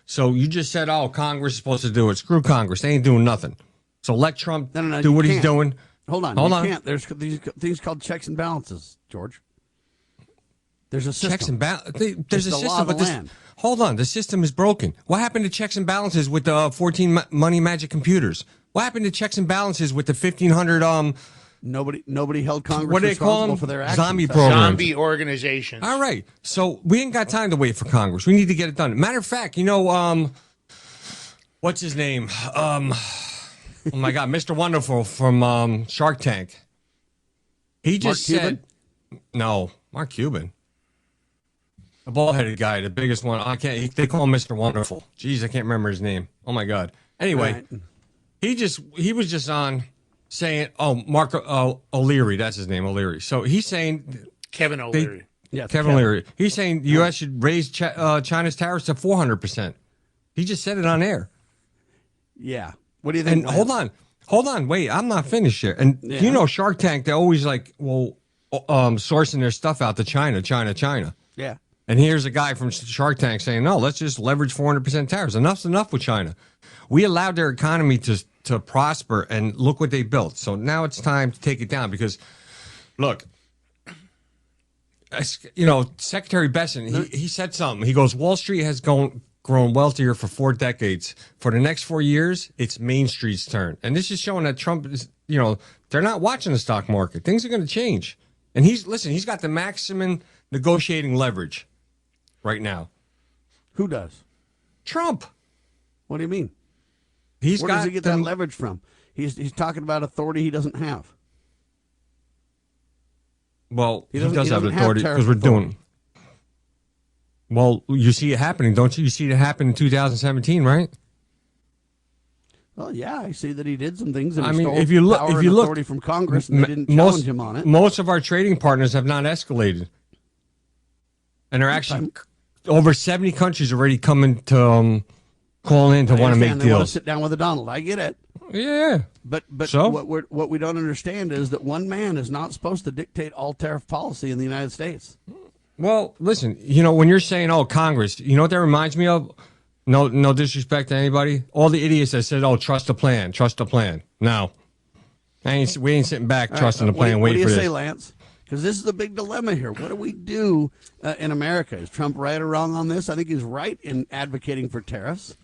So you just said, oh, Congress is supposed to do it. Screw Congress. They ain't doing nothing. So let Trump do what he's doing. Hold on. You can't. There's these things called checks and balances, George. There's a system. Checks and balances. There's a system, but land. Hold on. The system is broken. What happened to checks and balances with the 14 money magic computers? What happened to checks and balances with the 1,500 Nobody held Congress What do they call responsible them? for their actions. Zombie programs. Zombie organizations. All right. So we ain't got time to wait for Congress. We need to get it done. Matter of fact, what's his name? Oh my God, Mr. Wonderful from Shark Tank. He just said, no, Mark Cuban. The bald-headed guy, the biggest one. They call him Mr. Wonderful. Jeez, I can't remember his name. Oh my God. Anyway, he was just on saying, Mark O'Leary, that's his name, O'Leary. So he's saying Kevin O'Leary. Kevin O'Leary. He's saying the U.S. should raise China's tariffs to 400%. He just said it on air. Yeah. What do you think? And hold on, wait, I'm not finished here. And Shark Tank, they're always like, sourcing their stuff out to China. Yeah. And here's a guy from Shark Tank saying, no, let's just leverage 400% tariffs. Enough's enough with China. We allowed their economy to prosper, and look what they built. So now it's time to take it down because, look, Secretary Besson, he said something. He goes, Wall Street has grown wealthier for 4 decades. For the next 4 years, it's Main Street's turn. And this is showing that Trump is, they're not watching the stock market. Things are going to change. And he's got the maximum negotiating leverage right now. Who does? Trump. What do you mean? Where does he get that leverage from? He's talking about authority he doesn't have. Well, he does have authority because we're doing. Well, you see it happening, don't you? You see it happen in 2017, right? Well, yeah, I see that he did some things. And if you look, authority from Congress, and they didn't challenge him on it. Most of our trading partners have not escalated, and they're actually over 70 countries already coming to call in to want to make deals. They want to sit down with a Donald. I get it. Yeah, but so? what we don't understand is that one man is not supposed to dictate all tariff policy in the United States. Well, listen, when you're saying, Congress, you know what that reminds me of? No disrespect to anybody. All the idiots that said, trust the plan. No. We ain't sitting back trusting the plan, waiting for this. What do you say, Lance? Because this is the big dilemma here. What do we do in America? Is Trump right or wrong on this? I think he's right in advocating for tariffs.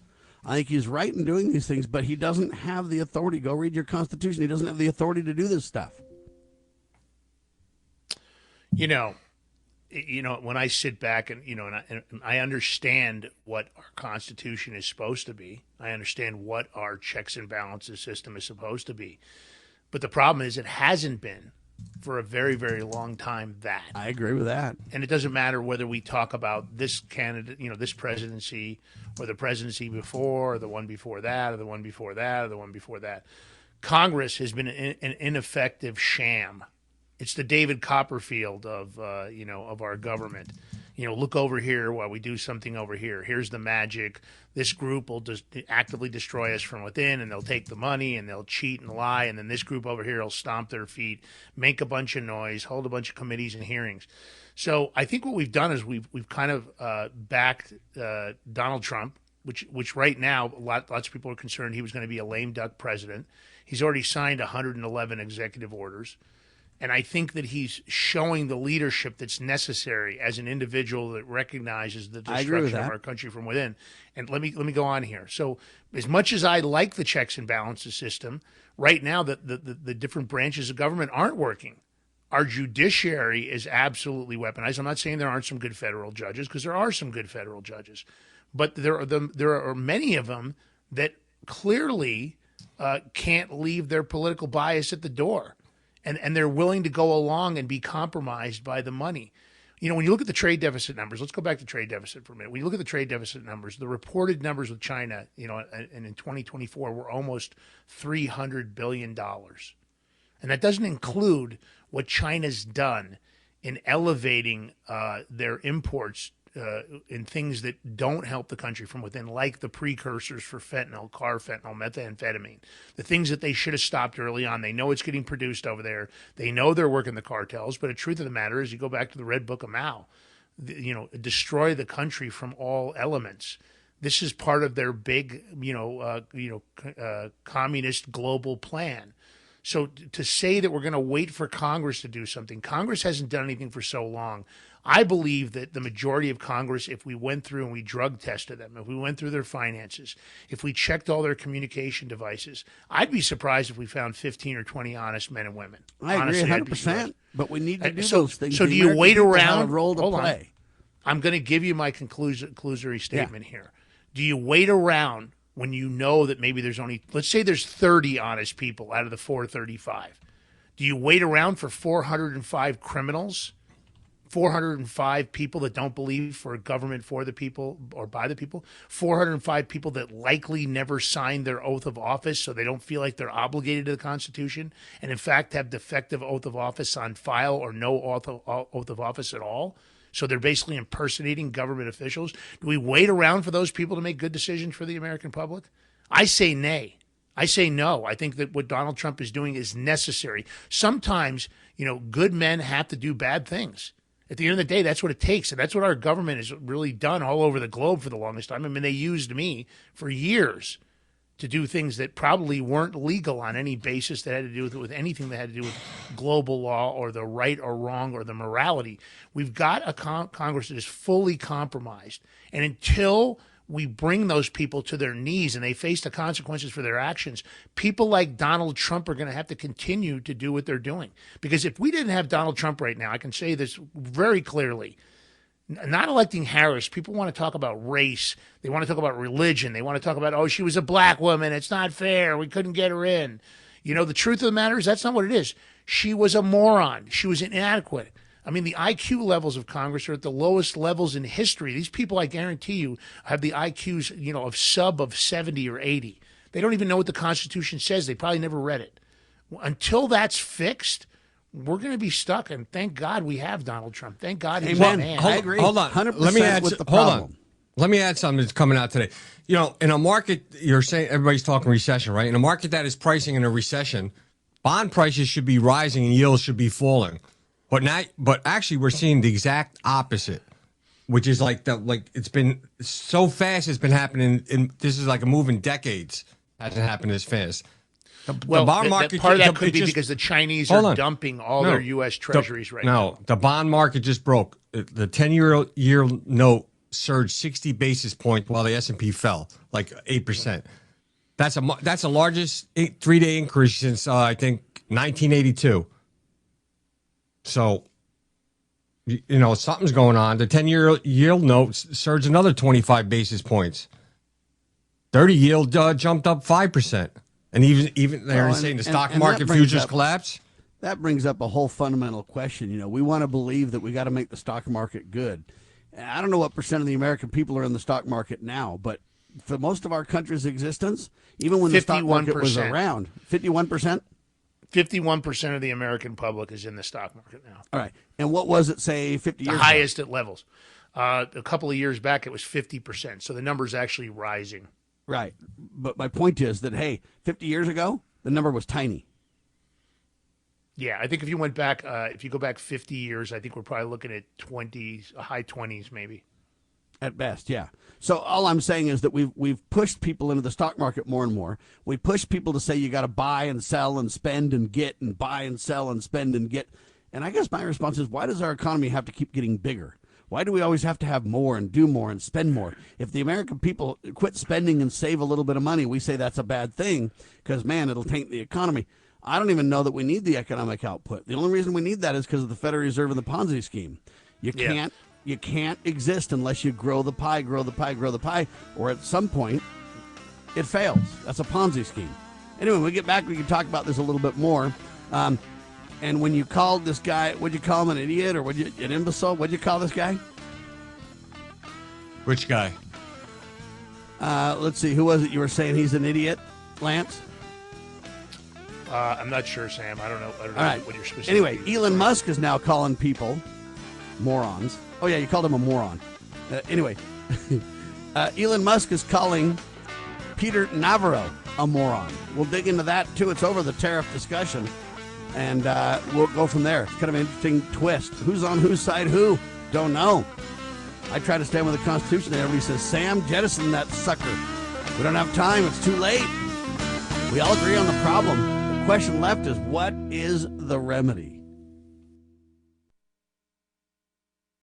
I think he's right in doing these things, but he doesn't have the authority. Go read your Constitution. He doesn't have the authority to do this stuff. When I sit back and I understand what our Constitution is supposed to be. I understand what our checks and balances system is supposed to be. But the problem is it hasn't been for a very, very long time that. I agree with that. And it doesn't matter whether we talk about this candidate, this presidency or the presidency before or the one before that or the one before that or the one before that. Congress has been an ineffective sham. It's the David Copperfield of our government. Look over here while we do something over here. Here's the magic. This group will just actively destroy us from within, and they'll take the money, and they'll cheat and lie, and then this group over here will stomp their feet, make a bunch of noise, hold a bunch of committees and hearings. So I think what we've done is we've kind of backed Donald Trump, which right now lots of people are concerned he was going to be a lame duck president. He's already signed 111 executive orders. And I think that he's showing the leadership that's necessary as an individual that recognizes the destruction of our country from within. And let me go on here. So as much as I like the checks and balances system, right now the different branches of government aren't working. Our judiciary is absolutely weaponized. I'm not saying there aren't some good federal judges, because there are some good federal judges. But there are many of them that clearly can't leave their political bias at the door. And they're willing to go along and be compromised by the money. When you look at the trade deficit numbers, let's go back to trade deficit for a minute. When you look at the trade deficit numbers, the reported numbers with China, and in 2024 were almost $300 billion. And that doesn't include what China's done in elevating their imports in things that don't help the country from within, like the precursors for fentanyl, carfentanil, methamphetamine, the things that they should have stopped early on. They know it's getting produced over there. They know they're working the cartels. But the truth of the matter is, you go back to the Red Book of Mao, destroy the country from all elements. This is part of their big, communist global plan. So to say that we're going to wait for Congress to do something, Congress hasn't done anything for so long. I believe that the majority of Congress, if we went through and we drug tested them, if we went through their finances, if we checked all their communication devices, I'd be surprised if we found 15 or 20 honest men and women. I agree 100%, but we need to do those things. So do you wait around? Hold on. I'm going to give you my conclusory statement here. Do you wait around when you know that maybe there's only, let's say there's 30 honest people out of the 435? Do you wait around for 405 criminals? 405 people that don't believe for a government for the people or by the people, 405 people that likely never signed their oath of office so they don't feel like they're obligated to the Constitution and in fact have defective oath of office on file or no oath of office at all. So they're basically impersonating government officials. Do we wait around for those people to make good decisions for the American public? I say nay. I say no. I think that what Donald Trump is doing is necessary. Sometimes, good men have to do bad things. At the end of the day, that's what it takes. And that's what our government has really done all over the globe for the longest time. I mean, they used me for years to do things that probably weren't legal on any basis that had to do with anything that had to do with global law or the right or wrong or the morality. We've got a Congress that is fully compromised. And until we bring those people to their knees and they face the consequences for their actions, people like Donald Trump are going to have to continue to do what they're doing. Because if we didn't have Donald Trump right now, I can say this very clearly, not electing Harris, people want to talk about race. They want to talk about religion. They want to talk about, oh, she was a black woman. It's not fair. We couldn't get her in. The truth of the matter is that's not what it is. She was a moron. She was inadequate. I mean, the IQ levels of Congress are at the lowest levels in history. These people, I guarantee you, have the IQs, of 70 or 80. They don't even know what the Constitution says. They probably never read it. Until that's fixed, we're going to be stuck. And thank God we have Donald Trump. Thank God he's a man. I agree. Hold on. 100% Let me add, with the problem. Let me add something that's coming out today. In a market, you're saying everybody's talking recession, right? In a market that is pricing in a recession, bond prices should be rising and yields should be falling. But actually, we're seeing the exact opposite, which is it's been so fast. It's been happening. This is like a move in decades. Hasn't happened as fast. The bond market, part of that could be because the Chinese are dumping all their U.S. treasuries right now. No, the bond market just broke. The 10-year note surged 60 basis points while the S&P fell like 8%. That's the largest 3-day increase since I think 1982. So, something's going on. The 10-year yield note surged another 25 basis points. 30 yield jumped up 5%. And even they're saying the stock market futures collapse. That brings up a whole fundamental question. We want to believe that we got to make the stock market good. I don't know what percent of the American people are in the stock market now, but for most of our country's existence, even when the stock market was around, 51%? 51% of the American public is in the stock market now. All right. And what was it, say, 50 years ago? The highest at levels. A couple of years back, it was 50%. So the number's actually rising. Right. But my point is that, hey, 50 years ago, the number was tiny. Yeah, I think if you went back, if you go back 50 years, I think we're probably looking at high 20s maybe. At best, yeah. So all I'm saying is that we've pushed people into the stock market more and more. We push people to say you got to buy and sell and spend and get and buy and sell and spend and get. And I guess my response is, why does our economy have to keep getting bigger? Why do we always have to have more and do more and spend more? If the American people quit spending and save a little bit of money, we say that's a bad thing because, man, it'll taint the economy. I don't even know that we need the economic output. The only reason we need that is because of the Federal Reserve and the Ponzi scheme. You can't exist unless you grow the pie, or at some point it fails. That's a Ponzi scheme. Anyway, when we get back, we can talk about this a little bit more. And when you called this guy, would you call him an idiot or an imbecile? What'd you call this guy? Which guy? Let's see. Who was it you were saying he's an idiot, Lance? I'm not sure, Sam. I don't know. All right. What you're specific. Anyway, Elon Musk is now calling people morons. Oh, yeah, you called him a moron. Anyway, Elon Musk is calling Peter Navarro a moron. We'll dig into that, too. It's over the tariff discussion, and we'll go from there. It's kind of an interesting twist. Who's on whose side who? Don't know. I try to stand with the Constitution, and everybody says, Sam, jettison that sucker. We don't have time. It's too late. We all agree on the problem. The question left is, what is the remedy?